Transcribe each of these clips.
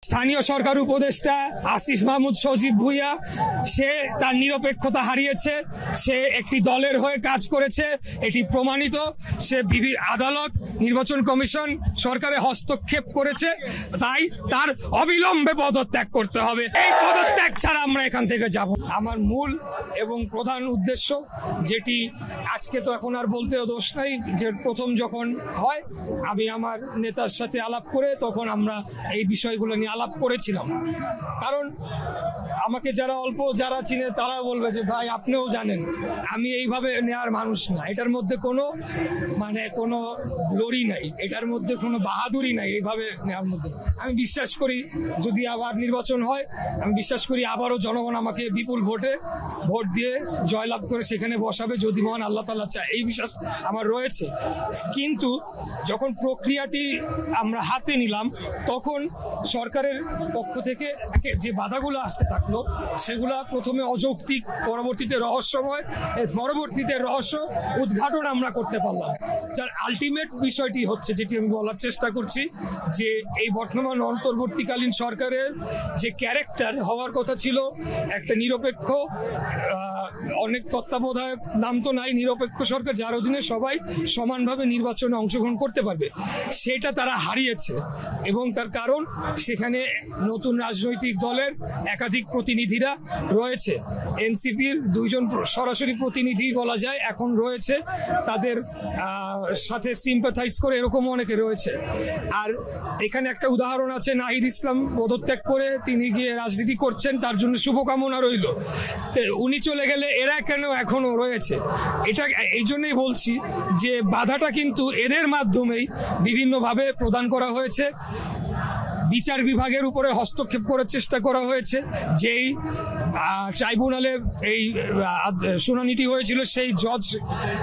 স্থানীয় সরকার উপদেষ্টা আসিফ মাহমুদ সজীব ভুঁইয়া সে তার নিরপেক্ষতা হারিয়েছে, সে একটি দলের হয়ে কাজ করেছে, এটি প্রমাণিত। সে আদালত, নির্বাচন কমিশন সরকারে হস্তক্ষেপ করেছে, তাই তার অবিলম্বে পদত্যাগ করতে হবে। এই পদত্যাগ ছাড়া আমরা এখান থেকে যাব। আমার মূল এবং প্রধান উদ্দেশ্য, যেটি আজকে তো এখন আর বলতেও দোষ নাই, যে প্রথম যখন হয় আমি আমার নেতার সাথে আলাপ করে তখন আমরা এই বিষয়গুলো নিয়ে আলাপ করেছিলাম। কারণ আমাকে যারা চিনে তারা বলবে যে ভাই আপনিও জানেন আমি এইভাবে নেওয়ার মানুষ না, এটার মধ্যে কোনো কোনো গ্লোরি নাই, এটার মধ্যে কোনো বাহাদুরি নাই এইভাবে নেওয়ার মধ্যে। আমি বিশ্বাস করি যদি আবার নির্বাচন হয়, আমি বিশ্বাস করি আবারও জনগণ আমাকে বিপুল ভোট দিয়ে জয়লাভ করে সেখানে বসাবে, যদি মহান আল্লাহ তাআলা চায়, এই বিশ্বাস আমার রয়েছে। কিন্তু যখন প্রক্রিয়াটি আমরা হাতে নিলাম তখন সরকারের পক্ষ থেকে যে বাধাগুলো আসতে থাকলো সেগুলা প্রথমে অযৌক্তিক, পরবর্তীতে রহস্যময়, এর পরবর্তীতে রহস্য উদ্ঘাটন আমরা করতে পারলাম। যার আলটিমেট বিষয়টি হচ্ছে, যেটি আমি বলার চেষ্টা করছি, যে এই বর্তমান অন্তর্বর্তীকালীন সরকারের যে ক্যারেক্টার হওয়ার কথা ছিল, একটা নিরপেক্ষ, অনেক তত্ত্বাবধায়ক নাম তো নাই, নিরপেক্ষ সরকার যার অধীনে সবাই সমানভাবে নির্বাচনে অংশগ্রহণ করতে পারবে, সেটা তারা হারিয়েছে। এবং তার কারণ সেখানে নতুন রাজনৈতিক দলের একাধিক প্রতিনিধিরা রয়েছে। এনসিপির 2 জন সরাসরি প্রতিনিধি বলা যায় এখন রয়েছে, তাদের সাথে সিম্প্যাথাইজ করে এরকম অনেকে রয়েছে। আর এখানে একটা উদাহরণ আছে, নাহিদ ইসলাম পদত্যাগ করে তিনি গিয়ে রাজনীতি করছেন, তার জন্য শুভকামনা রইল। উনি চলে গেলে এরা কেন এখনো রয়েছে? এটা এই জন্যই বলছি যে বাধাটা কিন্তু এদের মাধ্যমেই বিভিন্নভাবে প্রদান করা হয়েছে। বিচার বিভাগের উপরে হস্তক্ষেপ করার চেষ্টা করা হয়েছে। যেই ট্রাইব্যুনালে এই শুনানিটি হয়েছিল সেই জজ,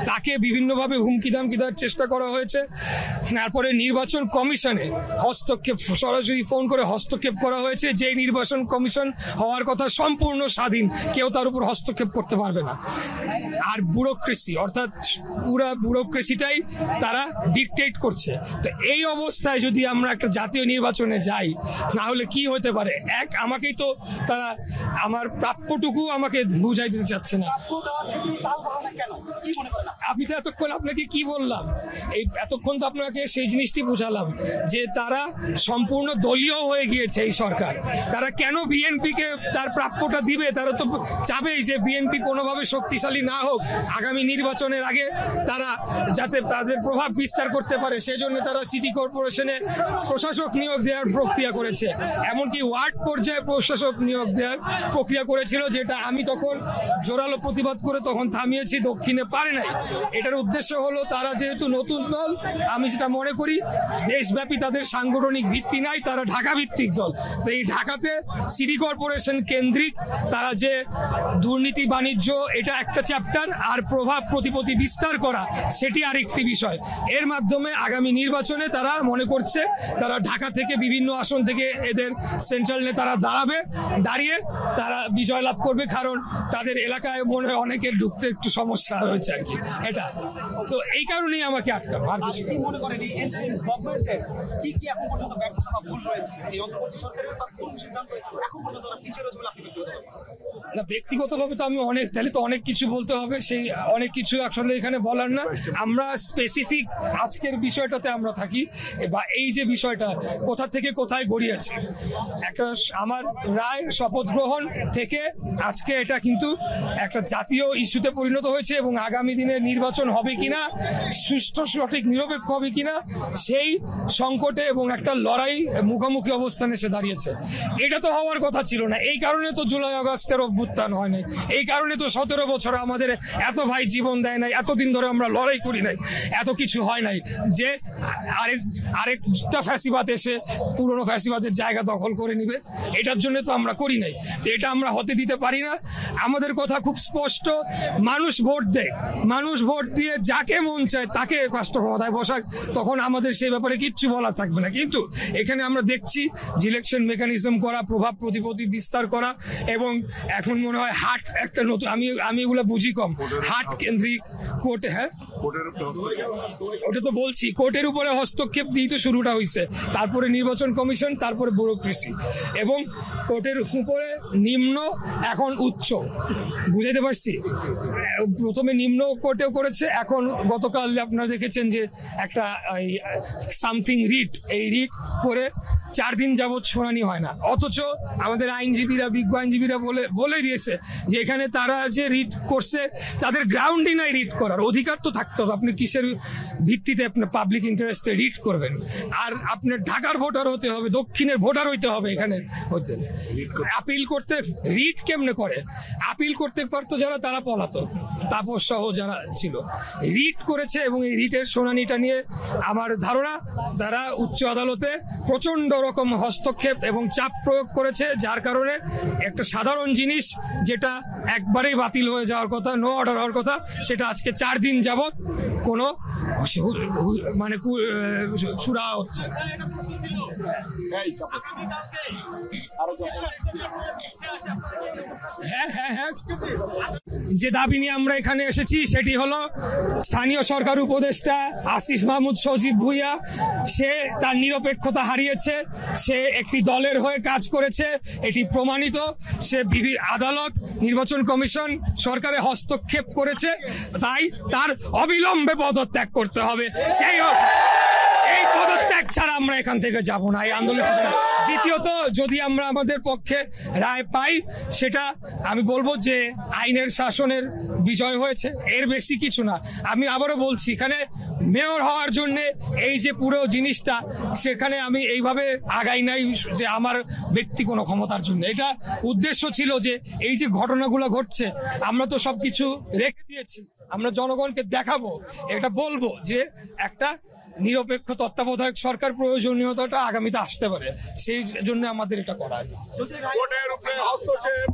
তাকে বিভিন্নভাবে হুমকি ধামকি দেওয়ার চেষ্টা করা হয়েছে। তারপরে নির্বাচন কমিশনে হস্তক্ষেপ, সরাসরি ফোন করে হস্তক্ষেপ করা হয়েছে, যে নির্বাচন কমিশন হওয়ার কথা সম্পূর্ণ স্বাধীন, কেউ তার উপর হস্তক্ষেপ করতে পারবে না। আর ব্যুরোক্রেসি, অর্থাৎ পুরা ব্যুরোক্রেসিটাই তারা ডিকটেট করছে। তো এই অবস্থায় যদি আমরা একটা জাতীয় নির্বাচনে যাই, না হলে কি হতে পারে? আমাকেই তো তারা আমার প্রাপ্যটুকু আমাকে বুঝাই দিতে চাচ্ছে না। আমি তো এতক্ষণ আপনাকে কি বললাম, এতক্ষণ তো আপনাকে সেই জিনিসটি বুঝালাম যে তারা সম্পূর্ণ দলীয় হয়ে গিয়েছে এই সরকার। তারা কেন বিএনপিকে তার প্রাপ্যটা দিবে? তারা তো চাবেই যে বিএনপি কোনোভাবে শক্তিশালী না হোক, আগামী নির্বাচনের আগে তারা যাতে তাদের প্রভাব বিস্তার করতে পারে, সেজন্য তারা সিটি কর্পোরেশনে প্রশাসক নিয়োগ দেওয়ার প্রক্রিয়া করেছে, এমনকি ওয়ার্ড পর্যায়ে প্রশাসক নিয়োগ দেওয়ার প্রক্রিয়া করেছিল, যেটা আমি তখন জোরালো প্রতিবাদ করে তখন থামিয়েছি, দক্ষিণে পারে নাই। এটার উদ্দেশ্য হলো তারা যেহেতু নতুন দল, আমি যেটা মনে করি দেশব্যাপী তাদের সাংগঠনিক ভিত্তি নাই, তারা ঢাকা ভিত্তিক দল। তো এই ঢাকাতে সিটি কর্পোরেশন কেন্দ্রিক তারা যে দুর্নীতি বাণিজ্য, এটা একটা চ্যাপ্টার, আর প্রভাব প্রতিপত্তি বিস্তার করা সেটি আরেকটি বিষয়। এর মাধ্যমে আগামী নির্বাচনে তারা মনে করছে তারা ঢাকা থেকে বিভিন্ন আসন থেকে এদের সেন্ট্রাল নেতারা দাঁড়িয়ে তারা বিজয় লাভ করবে, কারণ তাদের এলাকায় মনে হয় অনেকের ঢুকতে একটু সমস্যা হয়েছে আর কি। এটা তো এই কারণেই আমাকে আটকানো। আর কিছু মনে করেন কি কি এখন পর্যন্ত ব্যর্থতা বা ভুল রয়েছে এই অন্তর্বর্তী সরকারের, বা কোন সিদ্ধান্ত এখন পর্যন্ত পিছিয়ে রয়েছে বলে আপনি না? ব্যক্তিগতভাবে তো আমি তাহলে তো অনেক কিছু বলতে হবে, সেই অনেক কিছু আসলে এখানে বলার না। আমরা স্পেসিফিক আজকের বিষয়টাতে আমরা থাকি, বা এই যে বিষয়টা কোথা থেকে কোথায় গড়িয়েছে, একটা আমার রায় শপথ গ্রহণ থেকে আজকে এটা কিন্তু একটা জাতীয় ইস্যুতে পরিণত হয়েছে, এবং আগামী দিনে নির্বাচন হবে কিনা, সুষ্ঠু সঠিক নিরপেক্ষ হবে কিনা, সেই সংকটে এবং একটা লড়াই মুখোমুখি অবস্থানে এসে দাঁড়িয়েছে। এটা তো হওয়ার কথা ছিল না। এই কারণে তো জুলাই আগস্টের অভ্যুত্থান হয় নাই, এই কারণে তো 17 বছর আমাদের এত ভাই জীবন দেয় নাই, এতদিন ধরে আমরা লড়াই করি নাই, এত কিছু হয় নাই, যে আরেকটা ফ্যাসিবাদ এসে পুরনো ফ্যাসিবাদের জায়গা দখল করে নিবে, এটার জন্য তো আমরা করি নাই। তো এটা আমরা হতে দিতে পারি না। আমাদের কথা খুব স্পষ্ট, মানুষ ভোট দেয়, মানুষ ভোট দিয়ে যাকে মন চায় তাকে রাষ্ট্র ক্ষমতায় বসাক, তখন আমাদের সেই ব্যাপারে কিচ্ছু বলার থাকবে না। কিন্তু এখানে আমরা দেখছি ইলেকশন মেকানিজম করা, প্রভাব প্রতিপত্তি বিস্তার করা, এবং এখন মনে হয় হাট একটা নতুন, আমি এগুলো বুঝি কম, হাট কেন্দ্রিক কোর্ট, হ্যাঁ ওটা তো বলছি, কোর্টের উপরে হস্তক্ষেপ দিয়ে তো শুরুটা হয়েছে, তারপরে নির্বাচন কমিশন, তারপরে ব্যুরোক্রেসি, এবং কোর্টের উপরে নিম্ন, এখন উচ্চ। বুঝাইতে পারছি? প্রথমে নিম্ন কোর্টেও করেছে, এখন গতকাল আপনারা দেখেছেন যে একটা সামথিং রিট, এই রিট করে 4 দিন যাবৎ শুনানি হয় না, অথচ আমাদের আইনজীবীরা, বিজ্ঞ আইনজীবীরা বলে দিয়েছে যে এখানে তারা যে রিট করছে তাদের গ্রাউন্ডই নাই রিট করার অধিকার। তো থাকতে হবে, আপনি কিসের ভিত্তিতে আপনার পাবলিক ইন্টারেস্টে রিট করবেন? আর আপনার ঢাকার ভোটার হতে হবে, দক্ষিণের ভোটার হইতে হবে, এখানে হতে আপিল করতে। রিট কেমনে করে? আপিল করতে পারতো যারা, তারা পলাতক, তাপস সহ যারা ছিল, রিট করেছে। এবং এই রিটের শুনানিটা নিয়ে আমার ধারণা তারা উচ্চ আদালতে প্রচন্ড রকম হস্তক্ষেপ এবং চাপ প্রয়োগ করেছে, যার কারণে একটা সাধারণ জিনিস যেটা একবারেই বাতিল হয়ে যাওয়ার কথা, নো অর্ডার হওয়ার কথা, সেটা আজকে 4 দিন যাবৎ কোনো মানে সুরা হচ্ছে। হ্যাঁ হ্যাঁ হ্যাঁ, যে দাবি নিয়ে আমরা এখানে এসেছি সেটি হলো স্থানীয় সরকার উপদেষ্টা আসিফ মাহমুদ সজীব ভুঁইয়া, সে তার নিরপেক্ষতা হারিয়েছে, সে একটি দলের হয়ে কাজ করেছে, এটি প্রমাণিত। সে আদালত, নির্বাচন কমিশন, সরকারে হস্তক্ষেপ করেছে, তাই তার অবিলম্বে পদত্যাগ করতে হবে। এই পদত্যাগ ছাড়া আমরা এখান থেকে যাব না, এই আন্দোলন ছাড়া। দ্বিতীয়ত, যদি আমরা আমাদের পক্ষে রায় পাই, সেটা আমি বলবো যে আইনের শাসনের বিজয় হয়েছে, এর বেশি কিছু না। আমি আবারও বলছি, এখানে মেয়র হওয়ার জন্য এই যে পুরো জিনিসটা, সেখানে আমি এইভাবে আগাই নাই যে আমার ব্যক্তি কোনো ক্ষমতার জন্য। এটা উদ্দেশ্য ছিল যে এই যে ঘটনাগুলো ঘটছে, আমরা তো সবকিছু রেখে দিয়েছি, আমরা জনগণকে দেখাবো, এটা বলবো যে একটা নিরপেক্ষ তত্ত্বাবধায়ক সরকার প্রয়োজনীয়তাটা আগামীতে আসতে পারে, সেই জন্য আমাদের এটা করা। কোর্টের উপরে হস্তক্ষেপ